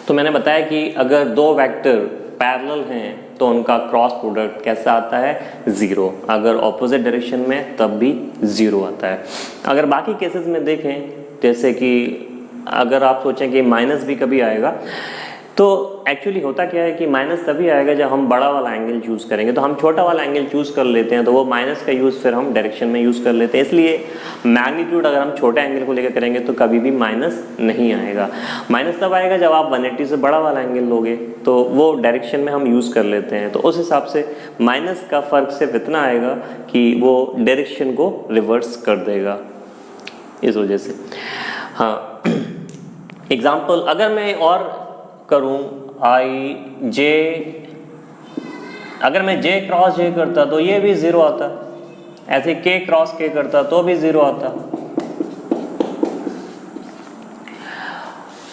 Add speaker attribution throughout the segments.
Speaker 1: तो मैंने बताया कि अगर दो वेक्टर पैरेलल हैं तो उनका क्रॉस प्रोडक्ट कैसा आता है, 0। अगर ऑपोजिट डायरेक्शन में तब भी 0 आता है। अगर बाकी केसेस में देखें, जैसे कि अगर आप सोचें कि माइनस भी कभी आएगा, तो एक्चुअली होता क्या है कि माइनस तभी आएगा जब हम बड़ा वाला एंगल चूज़ करेंगे। तो हम छोटा वाला एंगल चूज़ कर लेते हैं, तो वो माइनस का यूज़ फिर हम डायरेक्शन में यूज़ कर लेते हैं। इसलिए मैग्नीट्यूड अगर हम छोटे एंगल को लेकर करेंगे तो कभी भी माइनस नहीं आएगा। माइनस तब आएगा जब आप 180 से बड़ा वाला एंगल लोगे, तो वो डायरेक्शन में हम यूज़ कर लेते हैं। तो उस हिसाब से माइनस का फ़र्क सिर्फ इतना आएगा कि वो डायरेक्शन को रिवर्स कर देगा, इस वजह से। हाँ, एग्जाम्पल अगर मैं और करूं, अगर मैं J क्रॉस J करता तो ये भी 0 आता, ऐसे K क्रॉस K करता तो भी 0 आता।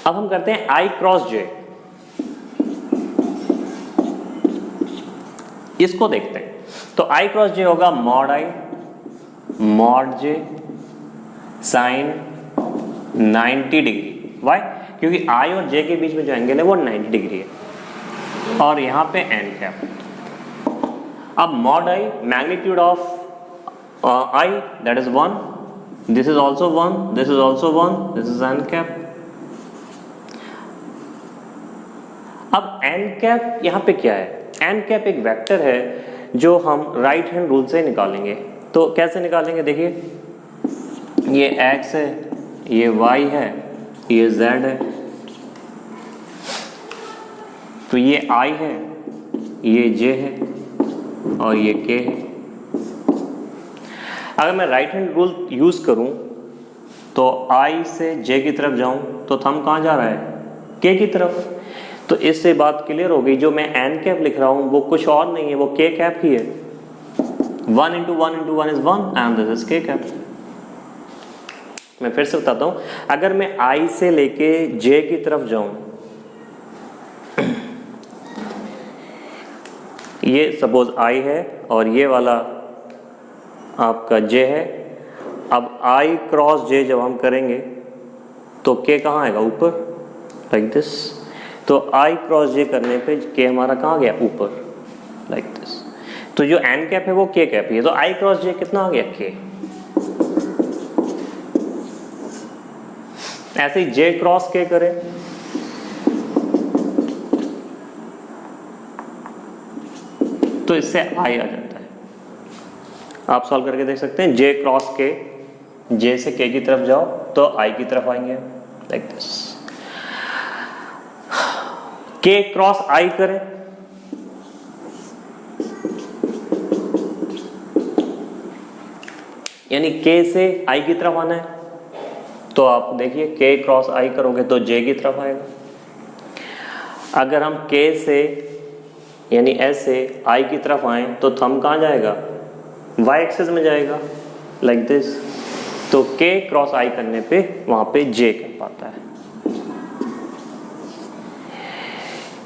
Speaker 1: अब हम करते हैं I क्रॉस J, इसको देखते हैं। तो I क्रॉस J होगा mod I mod J sine 90 degree. Why? क्योंकि I और J के बीच में जो एंगल है वो 90 डिग्री है, और यहाँ पे एन कैप। अब mod I magnitude of I that is 1, this is also 1, this is also 1, this is an cap. अब एन कैप यहाँ पे क्या है? एन कैप एक वेक्टर है जो हम राइट हैंड रूल से निकालेंगे। तो कैसे निकालेंगे, देखिए, ये x है, ये y है, ये z है, तो ये I है, ये J है और ये K है। अगर मैं राइट हैंड रूल यूज करूं तो I से J की तरफ जाऊं तो थंब कहाँ जा रहा है, K की तरफ। तो इससे बात क्लियर हो गई, जो मैं एन कैप लिख रहा हूं वो कुछ और नहीं है, वो K कैप ही है। 1 into 1 into 1 is 1 and this is K cap. मैं फिर से बताता हूं, अगर मैं I से लेके J की तरफ जाऊं, ये सपोज I है और ये वाला आपका J है। अब I क्रॉस J जब हम करेंगे तो K कहाँ आएगा, ऊपर, लाइक दिस। तो I क्रॉस J करने पे K हमारा कहाँ गया, ऊपर, लाइक दिस। तो जो एन कैप है वो K कैप ही है। तो I क्रॉस J कितना आ गया, K। ऐसे ही J क्रॉस K करें तो इससे I आ जाता है। आप सॉल्व करके देख सकते हैं। J क्रॉस K, J से K की तरफ जाओ तो I की तरफ आएंगे, like this. K cross I करें यानी K से I की तरफ आना है, तो आप देखिए K क्रॉस I करोगे तो J की तरफ आएगा। अगर हम K से यानी S से I की तरफ आए तो थंब कहाँ जाएगा, Y एक्सिस में जाएगा, लाइक दिस। तो K क्रॉस I करने पे वहां पे J कर पाता है।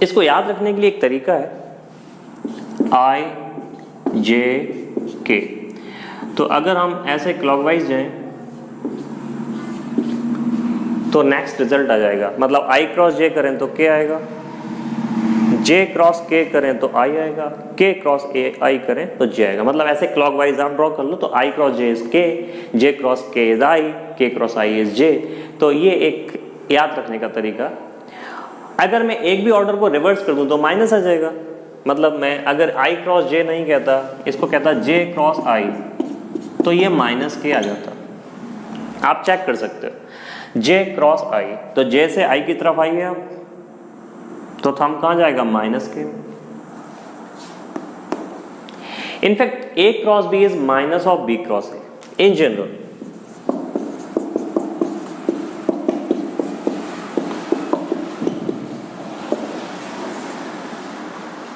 Speaker 1: इसको याद रखने के लिए एक तरीका है, I J K। तो अगर हम ऐसे क्लॉकवाइज जाएं तो नेक्स्ट रिजल्ट आ जाएगा। मतलब I क्रॉस J करें तो K आएगा, J क्रॉस K करें तो I आएगा, K क्रॉस I करें तो J आएगा। मतलब ऐसे क्लॉकवाइज आप ड्रॉ कर लो तो I cross J is K, J cross K is I, K cross I is J। तो ये एक याद रखने का तरीका। अगर मैं एक भी ऑर्डर को रिवर्स कर दूं तो माइनस आ जाएगा। मतलब मैं अगर I क्रॉस J नहीं कहता, इसको कहता J क्रॉस I, तो ये माइनस K आ जाता। आप चेक कर सकते हो, J क्रॉस I, तो J से I की तरफ आइए आप, तो थंब कहाँ जाएगा, minus K। In fact A cross B is minus of B cross A in general.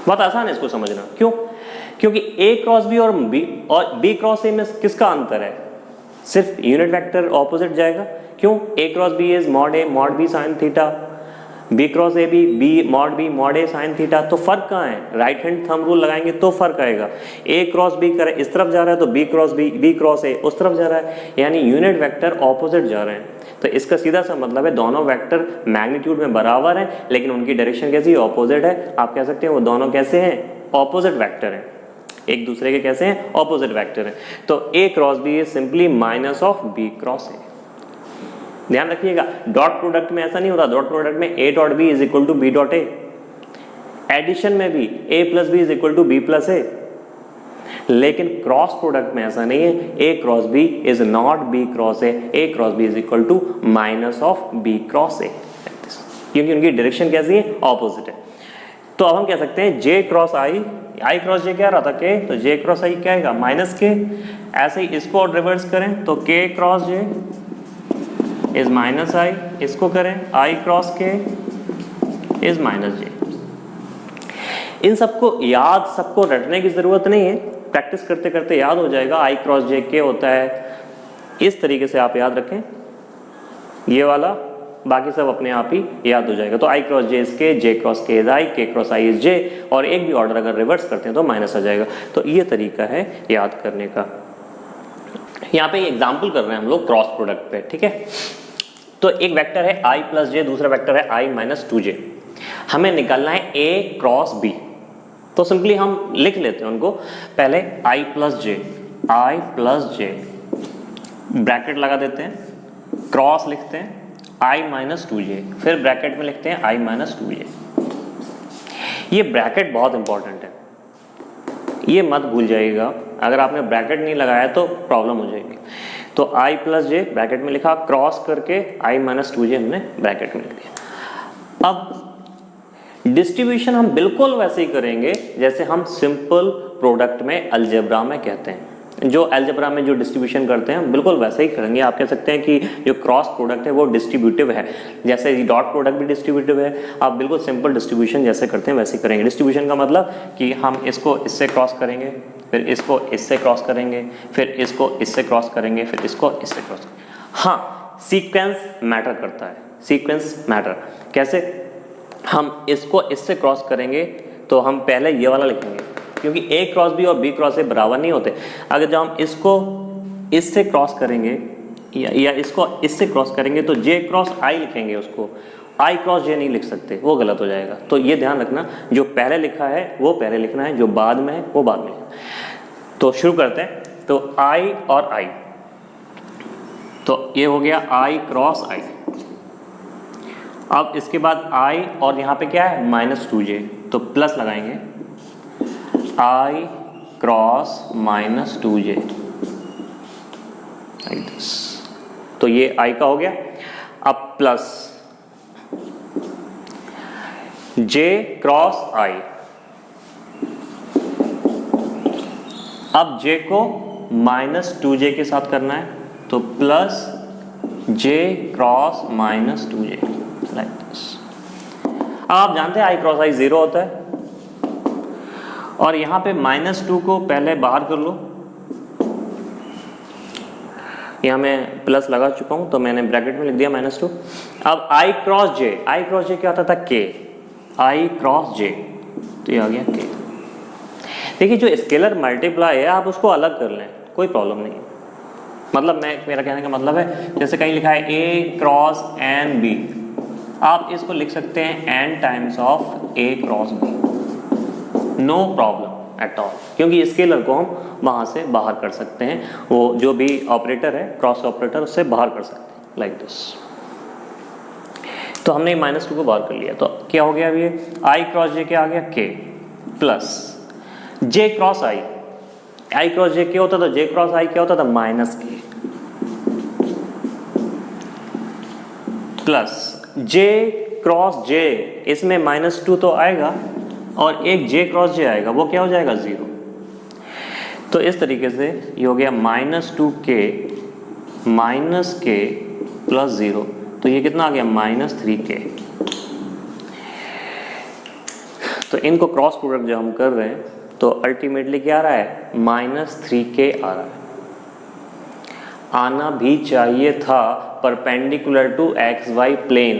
Speaker 1: बहुत आसान है इसको समझना। क्यों? क्योंकि A क्रॉस B और B क्रॉस A में किसका अंतर है, सिर्फ यूनिट वेक्टर ऑपोजिट जाएगा। क्यों? A cross B is mod A mod B sine theta, B cross A B mod A sine theta. तो फर्क कहाँ है, राइट हैंड थंब रूल लगाएंगे तो फर्क आएगा। A क्रॉस B करे इस तरफ जा रहा है तो B क्रॉस A उस तरफ जा रहा है, यानी यूनिट वेक्टर ऑपोजिट जा रहे हैं। तो इसका सीधा सा मतलब है दोनों वेक्टर मैग्नीट्यूड में बराबर हैं, लेकिन उनकी डायरेक्शन कैसी है, ऑपोजिट है। आप कह सकते हैं वो दोनों कैसे हैं, ऑपोजिट वेक्टर हैं, एक दूसरे के कैसे हैं, ऑपोजिट वेक्टर हैं। तो A cross B is simply minus of B cross A। ध्यान रखिएगा, डॉट प्रोडक्ट में ऐसा नहीं होता, डॉट प्रोडक्ट में A dot B is equal to B dot A, addition में भी A plus B is equal to B plus A, लेकिन क्रॉस प्रोडक्ट में ऐसा नहीं है, A cross B is not B cross A cross B is equal to minus of B cross A, क्योंकि उनकी direction कैसी है, ऑपोजिट है। तो अब हम कह सकते हैं J cross I cross J क्या रहा था K, तो J क्रॉस I क्या आएगा, माइनस K। ऐसे ही इसको और रिवर्स करें तो K cross J is minus I, इसको करें I cross K is minus J। इन सबको याद, सबको रटने की जरूरत नहीं है, प्रैक्टिस करते करते याद हो जाएगा। I क्रॉस J K होता है, इस तरीके से आप याद रखें ये वाला, बाकी सब अपने आप ही याद हो जाएगा। तो I cross J is K, J cross K is I, K cross I is J, और एक भी ऑर्डर अगर रिवर्स करते हैं तो माइनस आ जाएगा। तो ये तरीका है याद करने का। यहाँ पे एग्जाम्पल कर रहे हैं हम लोग क्रॉस प्रोडक्ट पे, ठीक है। तो एक वेक्टर है I प्लस J, दूसरा वेक्टर है I माइनस 2J। हमें निकालना है A क्रॉस B, तो सिंपली हम लिख लेते हैं उनको। पहले I plus J, I plus J bracket लगा देते हैं, क्रॉस लिखते हैं I माइनस 2J, फिर ब्रैकेट में लिखते हैं I माइनस 2J। ये ब्रैकेट बहुत इंपॉर्टेंट है, ये मत भूल जाइएगा, अगर आपने ब्रैकेट नहीं लगाया तो प्रॉब्लम हो जाएगी। तो I प्लस J ब्रैकेट में लिखा, क्रॉस करके I माइनस 2J हमने ब्रैकेट में लिख दिया। अब डिस्ट्रीब्यूशन हम बिल्कुल वैसे ही करेंगे जैसे हम सिंपल प्रोडक्ट में अलजेब्रा में कहते हैं, जो अलजेब्रा में जो डिस्ट्रीब्यूशन करते हैं हम बिल्कुल वैसे ही करेंगे। आप कह सकते हैं कि जो क्रॉस प्रोडक्ट है वो डिस्ट्रीब्यूटिव है, जैसे डॉट प्रोडक्ट भी डिस्ट्रीब्यूटिव है। आप बिल्कुल सिंपल डिस्ट्रीब्यूशन जैसे करते हैं वैसे करेंगे। डिस्ट्रीब्यूशन का मतलब कि हम इसको इससे क्रॉस करेंगे, फिर इसको इससे क्रॉस करेंगे, फिर इसको इससे क्रॉस करेंगे, फिर इसको इससे क्रॉस करेंगे। हाँ, सीक्वेंस मैटर करता है, सीक्वेंस मैटर कैसे, हम इसको इससे क्रॉस करेंगे तो हम पहले ये वाला लिखेंगे, क्योंकि A क्रॉस B और B क्रॉस A बराबर नहीं होते। अगर जब हम इसको इससे क्रॉस करेंगे या इसको इससे क्रॉस करेंगे तो J क्रॉस I लिखेंगे, उसको I क्रॉस J नहीं लिख सकते, वो गलत हो जाएगा। तो ये ध्यान रखना, जो पहले लिखा है वो पहले लिखना है, जो बाद में है वो बाद में लिखना है। तो शुरू करते हैं। तो I और I, तो ये हो गया I क्रॉस I। अब इसके बाद I और यहाँ पे क्या है माइनस 2J, तो प्लस लगाएंगे I cross minus 2J, like this. तो ये I का हो गया। अब प्लस J क्रॉस I, अब J को माइनस 2J के साथ करना है, तो plus J cross minus 2J, like this. आप जानते हैं I क्रॉस I 0 होता है, और यहां पे -2 को पहले बाहर कर लो। यहां मैं प्लस लगा चुका हूं तो मैंने ब्रैकेट में लिख दिया -2। अब I क्रॉस J क्या आता था K, I क्रॉस J, तो ये आ गया K। देखिए जो स्केलर मल्टीप्लाई है आप उसको अलग कर लें, कोई प्रॉब्लम नहीं है। मतलब मेरा कहने का मतलब है, जैसे कहीं लिखा है A क्रॉस एन B, आप इसको लिख सकते हैं n times of A cross B, no problem at all, क्योंकि स्केलर को हम वहां से बाहर कर सकते हैं, वो जो भी ऑपरेटर है क्रॉस ऑपरेटर उससे बाहर कर सकते हैं, लाइक दिस। तो हमने -2 को बाहर कर लिया, तो क्या हो गया अभी I क्रॉस J क्या आ गया K, plus J cross I cross J क्या होता था, J क्रॉस I क्या होता था -K, plus J cross J, इसमें -2 तो आएगा और एक J क्रॉस J आएगा, वो क्या हो जाएगा 0। तो इस तरीके से ये हो गया -2K -K प्लस 0, तो ये कितना आ गया -3K। तो इनको क्रॉस प्रोडक्ट जो हम कर रहे हैं तो अल्टीमेटली क्या आ रहा है -3K आ रहा है। आना भी चाहिए था परपेंडिकुलर टू XY प्लेन,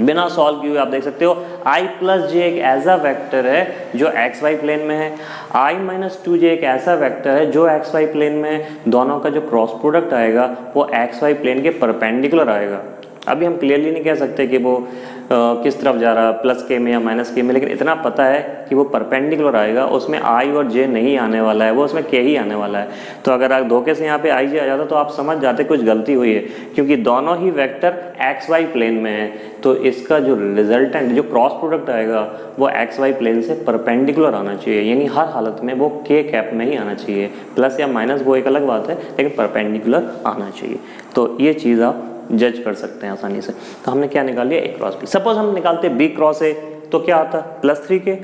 Speaker 1: बिना सॉल्व किए आप देख सकते हो I प्लस J एक ऐसा वेक्टर है जो XY प्लेन में है, I माइनस 2J एक ऐसा वेक्टर है जो XY प्लेन में है। दोनों का जो क्रॉस प्रोडक्ट आएगा वो XY प्लेन के परपेंडिकुलर आएगा। अभी हम क्लियरली नहीं कह सकते कि वो किस तरफ जा रहा है, प्लस के में या माइनस के में, लेकिन इतना पता है कि वो परपेंडिकुलर आएगा, उसमें आई और जे नहीं आने वाला है, वो उसमें के ही आने वाला है। तो अगर आप धोखे से यहाँ पे आई जे आ जाता तो आप समझ जाते कुछ गलती हुई है, क्योंकि दोनों ही वेक्टर एक्स वाई प्लेन में है, तो इसका जो रिजल्टेंट जो क्रॉस प्रोडक्ट आएगा वो एक्स वाई प्लेन से परपेंडिकुलर आना चाहिए, यानी हर हालत में वो के कैप में ही आना चाहिए। प्लस या माइनस वो एक अलग बात है, लेकिन परपेंडिकुलर आना चाहिए। तो ये चीज़ आप जज कर सकते हैं आसानी से। तो हमने क्या निकाल लिया, ए क्रॉस बी। सपोज हम निकालते बी क्रॉस ए, तो क्या आता है, +3k।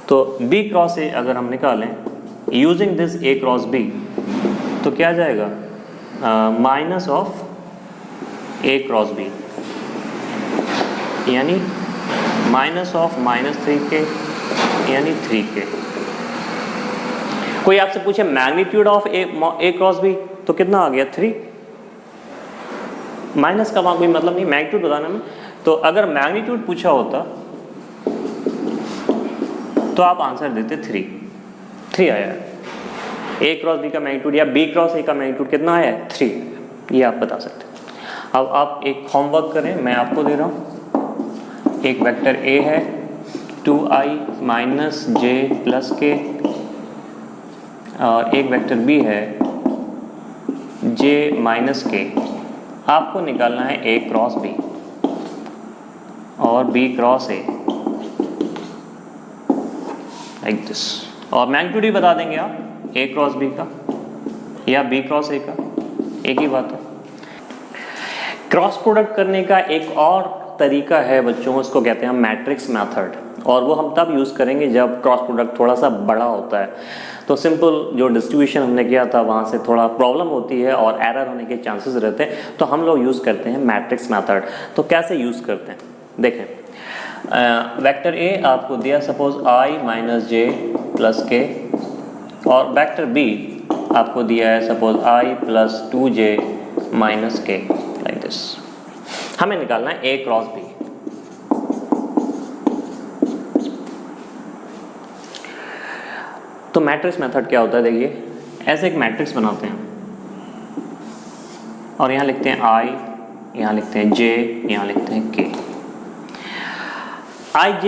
Speaker 1: तो बी क्रॉस ए अगर हम निकालें using this A cross B, तो क्या जाएगा, minus of A cross B, यानी माइनस ऑफ -3k यानी 3k। कोई आपसे पूछे magnitude of A cross B, तो कितना आ गया, 3। माइनस का वहाँ कोई मतलब नहीं, मैग्नीट्यूड बताने में। तो अगर मैग्नीट्यूड पूछा होता तो आप आंसर देते 3 आया है। ए क्रॉस बी का मैग्नीट्यूड या बी क्रॉस ए का मैग्नीट्यूड कितना आया है, 3, ये आप बता सकते हैं। अब आप एक होमवर्क करें, मैं आपको दे रहा हूँ। एक वेक्टर ए है 2i - j + k, और एक वेक्टर बी है j - k। आपको निकालना है ए क्रॉस बी और B cross A, like this. और मैग्नीट्यूड ही बता देंगे आप ए क्रॉस बी का या बी क्रॉस ए का, एक ही बात है। क्रॉस प्रोडक्ट करने का एक और तरीका है बच्चों, उसको कहते हैं मैट्रिक्स मेथड, और वो हम तब यूज़ करेंगे जब क्रॉस प्रोडक्ट थोड़ा सा बड़ा होता है। तो सिंपल जो डिस्ट्रीब्यूशन हमने किया था वहाँ से थोड़ा प्रॉब्लम होती है और एरर होने के चांसेस रहते हैं, तो हम लोग यूज़ करते हैं मैट्रिक्स मेथड। तो कैसे यूज़ करते हैं, देखें। वेक्टर ए आपको दिया सपोज i - j + k, और वेक्टर बी आपको दिया है suppose i + 2j - k, like this. हमें निकालना है ए क्रॉस बी। तो मैट्रिक्स मेथड क्या होता है, देखिए ऐसे एक मैट्रिक्स बनाते हैं और यहाँ लिखते हैं i, यहाँ लिखते हैं j, यहाँ लिखते हैं k। i j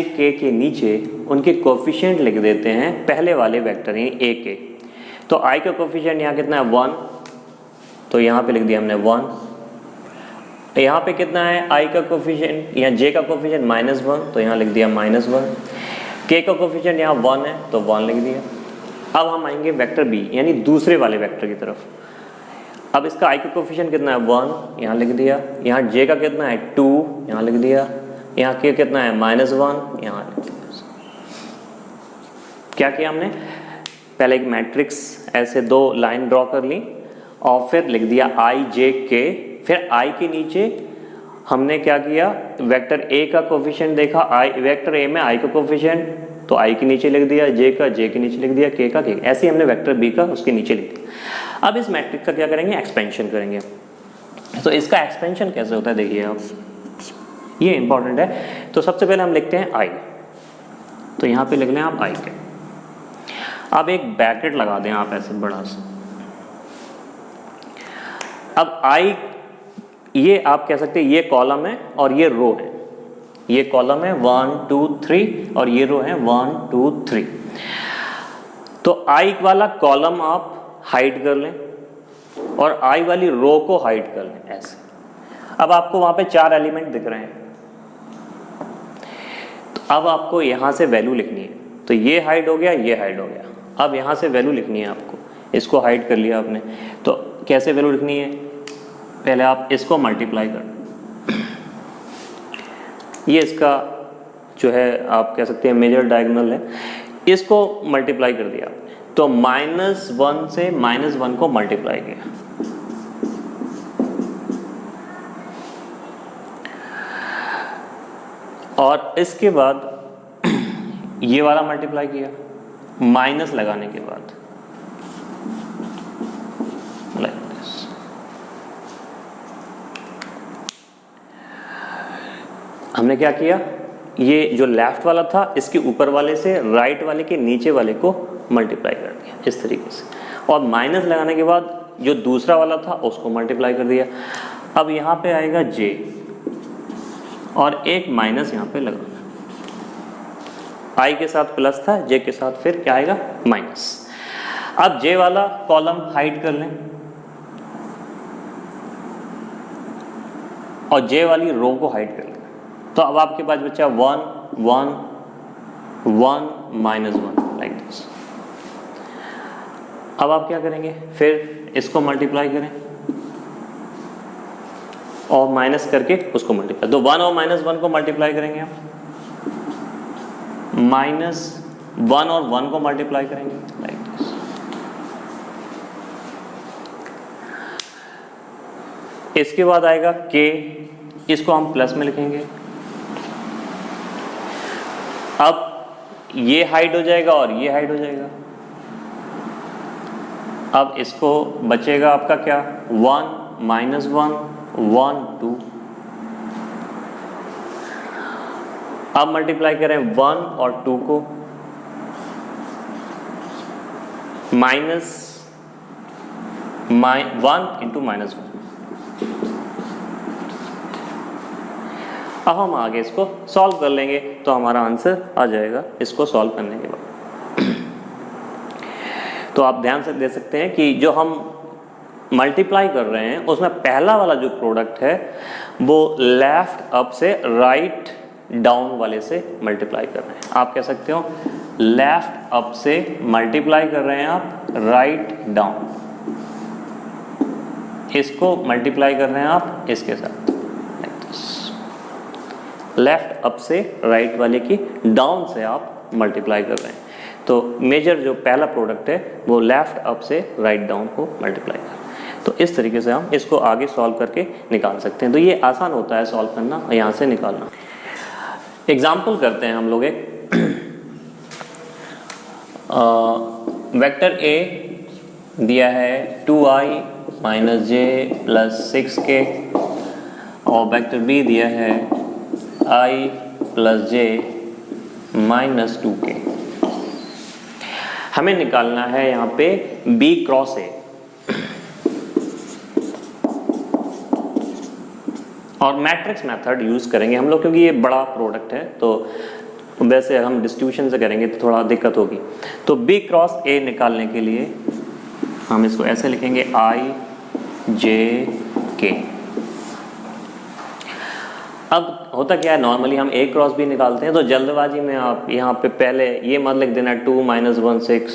Speaker 1: k के नीचे उनके कोफिशिएंट लिख देते हैं पहले वाले वेक्टर यानी a के। तो i का कोफिशिएंट यहाँ कितना है, 1, तो यहाँ पे लिख दिया हमने 1। यहाँ पे कितना है i का कोफिशिएंट, यहाँ j का कोफिशिएंट -1, तो यहाँ लिख दिया -1। k का कोफिशिएंट यहाँ 1 है तो 1 लिख दिया। अब हम आएंगे वेक्टर b यानी दूसरे वाले वेक्टर की तरफ। अब इसका i का कोफिशिएंट कितना है, 1, यहाँ लिख दिया। यहाँ j का कितना है, 2, यहाँ लिख दिया। यहाँ k कितना है, -1, यहाँ लिख दिया। क्या किया हमने, पहले एक मैट्रिक्स ऐसे 2 लाइन ड्रॉ कर ली और फिर लिख दिया i j k। फिर i के नीचे हमने क्या किया, वेक्टर a का कोफिशिएंट देखा, वेक्टर a में i का कोफिशिएंट, तो i के नीचे लिख दिया, j का j के नीचे लिख दिया, k का k। ऐसे ही हमने वेक्टर b का उसके नीचे लिख दिया। अब इस मैट्रिक्स का क्या करेंगे, एक्सपेंशन करेंगे। तो इसका एक्सपेंशन कैसे होता है, देखिए आप, ये इंपॉर्टेंट है। तो सबसे पहले हम लिखते हैं i, तो यहाँ पे लिख लें आप i के। अब एक ब्रैकेट लगा दें आप ऐसे बड़ा सा। अब i, ये आप कह सकते हैं ये कॉलम है और ये रो है। ये कॉलम है 1 2 3 और ये रो है 1 2 3। तो i वाला कॉलम आप हाइड कर लें और i वाली रो को हाइड कर लें ऐसे। अब आपको वहां पे 4 एलिमेंट दिख रहे हैं, तो अब आपको यहां से वैल्यू लिखनी है। तो ये हाइड हो गया, ये हाइड हो गया। अब यहां से वैल्यू लिखनी है आपको, इसको हाइड कर लिया आपने। तो कैसे वैल्यू लिखनी है, पहले आप इसको मल्टीप्लाई कर, ये इसका जो है आप कह सकते हैं मेजर डायगोनल है, इसको मल्टीप्लाई कर दिया आपने। तो -1 से -1 को मल्टीप्लाई किया, और इसके बाद ये वाला मल्टीप्लाई किया माइनस लगाने के बाद, लाइक दिस। हमने क्या किया, ये जो लेफ्ट वाला था इसके ऊपर वाले से राइट वाले के नीचे वाले को मल्टीप्लाई कर दिया इस तरीके से, और माइनस लगाने के बाद जो दूसरा वाला था उसको मल्टीप्लाई कर दिया। अब यहाँ पे आएगा जे और एक माइनस यहाँ पे लगाना, आई के साथ प्लस था, जे के साथ फिर क्या आएगा माइनस। अब जे वाला कॉलम हाइड कर लें और जे वाली रो को हाइड कर लें, तो अब आपके पास बचा 1 1 1 -1 लाइक दिस। अब आप क्या करेंगे, फिर इसको मल्टीप्लाई करें और माइनस करके उसको मल्टीप्लाई, तो 1 और -1 को मल्टीप्लाई करेंगे आप, -1 और 1 को मल्टीप्लाई करेंगे लाइक दिस। इसके बाद आएगा k, इसको हम प्लस में लिखेंगे। अब ये हाइड हो जाएगा और ये हाइड हो जाएगा। अब इसको बचेगा आपका क्या, 1 -1 1 2। अब मल्टीप्लाई करें 1 और 2 को, -1 इंटू -1। अब हम आगे इसको सॉल्व कर लेंगे तो हमारा आंसर आ जाएगा इसको सॉल्व करने के बाद। तो आप ध्यान से देख सकते हैं कि जो हम मल्टीप्लाई कर रहे हैं उसमें पहला वाला जो प्रोडक्ट है वो लेफ्ट अप से राइट डाउन वाले से मल्टीप्लाई कर रहे हैं। आप कह सकते हो लेफ्ट अप से मल्टीप्लाई कर रहे हैं आप राइट डाउन, इसको मल्टीप्लाई कर रहे हैं आप इसके साथ, लेफ्ट अप से राइट वाले की डाउन से आप मल्टीप्लाई कर रहे हैं। तो मेजर जो पहला प्रोडक्ट है वो लेफ्ट अप से राइट डाउन को मल्टीप्लाई कर रहे हैं। तो इस तरीके से हम इसको आगे सॉल्व करके निकाल सकते हैं। तो ये आसान होता है सॉल्व करना और यहाँ से निकालना। एग्जाम्पल करते हैं हम लोग एक वेक्टर ए दिया है 2i - j + 6k और वेक्टर बी दिया है i + j - 2k। हमें निकालना है यहाँ पे b क्रॉस a और मैट्रिक्स मेथड यूज करेंगे हम लोग, क्योंकि ये बड़ा प्रोडक्ट है तो वैसे हम डिस्ट्रीब्यूशन से करेंगे तो थोड़ा दिक्कत होगी। तो b क्रॉस a निकालने के लिए हम इसको ऐसे लिखेंगे i j k। अब होता क्या है, नॉर्मली हम a क्रॉस b निकालते हैं तो जल्दबाजी में आप यहाँ पे पहले ये मत लिख देना 2 - 1 6।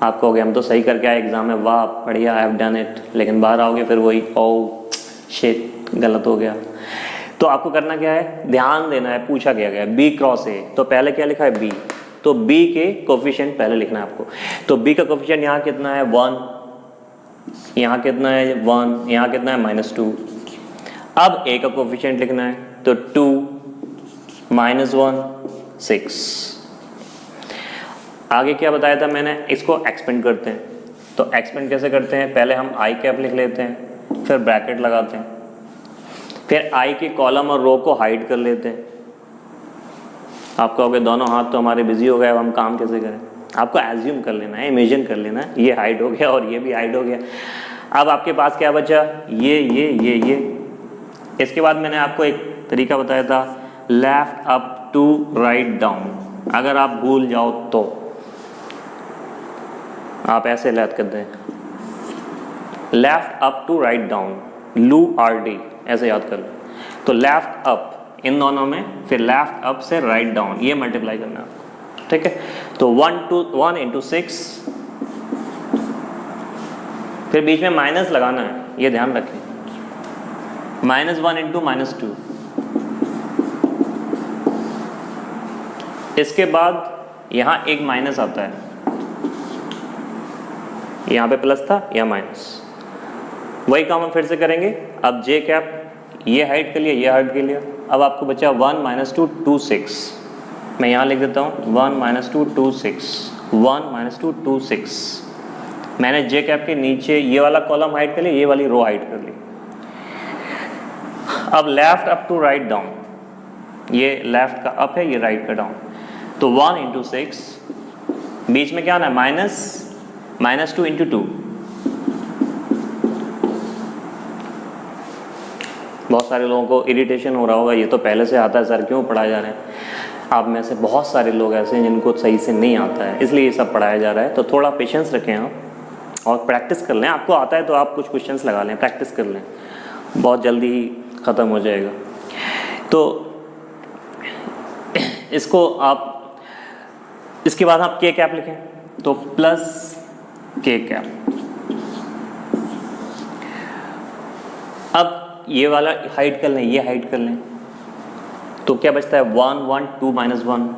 Speaker 1: आप कहोगे हम तो सही करके आए एग्जाम में, वाह बढ़िया आई हैव डन इट, लेकिन बाहर आओगे फिर वही ओ शिट गलत हो गया। तो आपको करना क्या है, ध्यान देना है, पूछा गया है b क्रॉस a, तो पहले क्या लिखा है b, तो b के कोफिशिएंट पहले लिखना है आपको। तो b का कोफिशिएंट यहाँ कितना है 1, यहाँ कितना है 1, यहाँ कितना है -2। अब a का कोफिशिएंट लिखना है तो 2 - 1 6। आगे क्या बताया था मैंने, इसको एक्सपेंड करते हैं। तो एक्सपेंड कैसे करते हैं, पहले हम i कैप लिख लेते हैं, फिर ब्रैकेट लगाते हैं, फिर i के कॉलम और रो को हाइड कर लेते हैं। आप कहोगे दोनों हाथ तो हमारे बिजी हो गए, अब हम काम कैसे करें। आपको एज्यूम कर लेना है, इमेजिन कर लेना है, ये हाइड हो गया और ये भी हाइड हो गया। अब आपके पास क्या बचा, ये। इसके बाद मैंने आपको एक तरीका बताया था left up to right down. अगर आप भूल जाओ तो आप ऐसे याद कर दें, left up to right down, LU RD ऐसे याद कर लो। तो लेफ्ट अप इन दोनों में, फिर लेफ्ट अप से राइट डाउन, ये मल्टीप्लाई करना है, ठीक है। तो 1 × 6, फिर बीच में माइनस लगाना है, ये ध्यान रखें, -1 × -2। इसके बाद यहाँ एक माइनस आता है, यहाँ पे प्लस था या माइनस, वही काम हम फिर से करेंगे। अब j कैप ये हाइड कर लिया, ये हाइड कर लिया। अब आपको बचा 1 - 2 2 6। मैं यहाँ लिख देता हूँ 1 - 2 2 6, 1 - 2 2 6। मैंने j कैप के नीचे ये वाला कॉलम हाइड कर लिया, ये वाली रो हाइड कर ली। अब left up to right down, ये लेफ्ट का अप है, ये राइट का डाउन। तो 1 × 6, बीच में क्या आना है -2 × 2, बहुत सारे लोगों को इरिटेशन हो रहा होगा, ये तो पहले से आता है सर, क्यों पढ़ाया जा रहा है। आप में से बहुत सारे लोग ऐसे हैं जिनको सही से नहीं आता है, इसलिए ये सब पढ़ाया जा रहा है। तो थोड़ा पेशेंस रखें आप और प्रैक्टिस कर लें। आपको आता है तो आप कुछ क्वेश्चंस लगा लें, प्रैक्टिस कर लें, बहुत जल्दी ही ख़त्म हो जाएगा। तो इसको आप, इसके बाद आप के कैप लिखें, तो प्लस के कैप। अब ये वाला हाइड कर लें, ये हाइड कर लें, तो क्या बचता है 1 1 2 -1।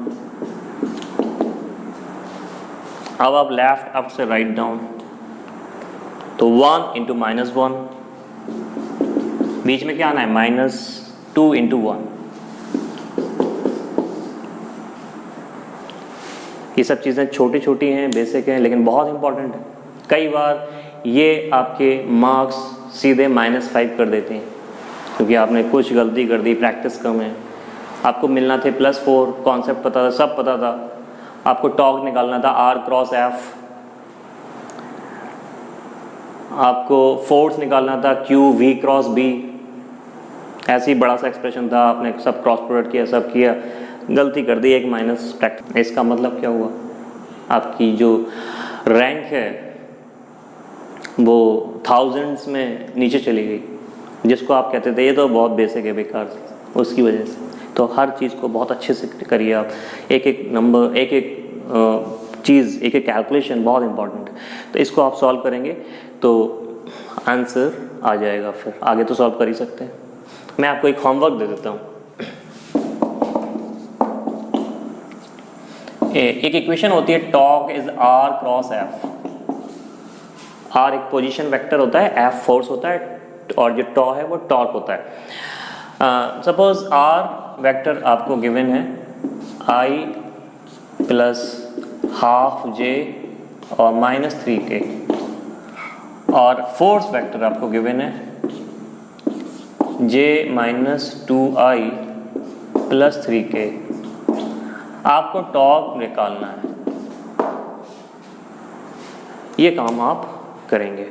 Speaker 1: अब आप लेफ्ट अप से राइट डाउन, तो 1 × -1, बीच में क्या आना है -2 × 1। ये सब चीज़ें छोटी छोटी हैं, बेसिक हैं, लेकिन बहुत इंपॉर्टेंट है। कई बार ये आपके मार्क्स सीधे -5 कर देते हैं क्योंकि आपने कुछ गलती कर दी, प्रैक्टिस कम है। आपको मिलना थे +4, कॉन्सेप्ट पता था, सब पता था। आपको टॉर्क निकालना था R×F, आपको फोर्स निकालना था QV×B। ऐसे ही बड़ा सा एक्सप्रेशन था, आपने सब क्रॉस प्रोडक्ट किया, सब किया, गलती कर दी, एक माइनस प्रैक्टिस। इसका मतलब क्या हुआ, आपकी जो रैंक है वो थाउजेंड्स में नीचे चली गई, जिसको आप कहते थे ये तो बहुत बेसिक है, बेकार, उसकी वजह से। तो हर चीज़ को बहुत अच्छे से करिए आप, एक एक नंबर, एक एक चीज़, एक एक कैलकुलेशन बहुत इंपॉर्टेंट है। तो इसको आप सॉल्व करेंगे तो आंसर आ जाएगा, फिर आगे तो सॉल्व कर ही सकते हैं। मैं आपको एक होमवर्क दे देता हूँ। एक इक्वेशन होती है, टॉर्क इज R×F। R एक पोजीशन वेक्टर होता है, F फोर्स होता है, और जो टॉ है वो टॉर्क होता है। सपोज R वेक्टर आपको गिवन है I + ½ J और -3K, और फोर्स वेक्टर आपको गिवन है J - 2I + 3K। आपको टॉर्क निकालना है, ये काम आप करेंगे।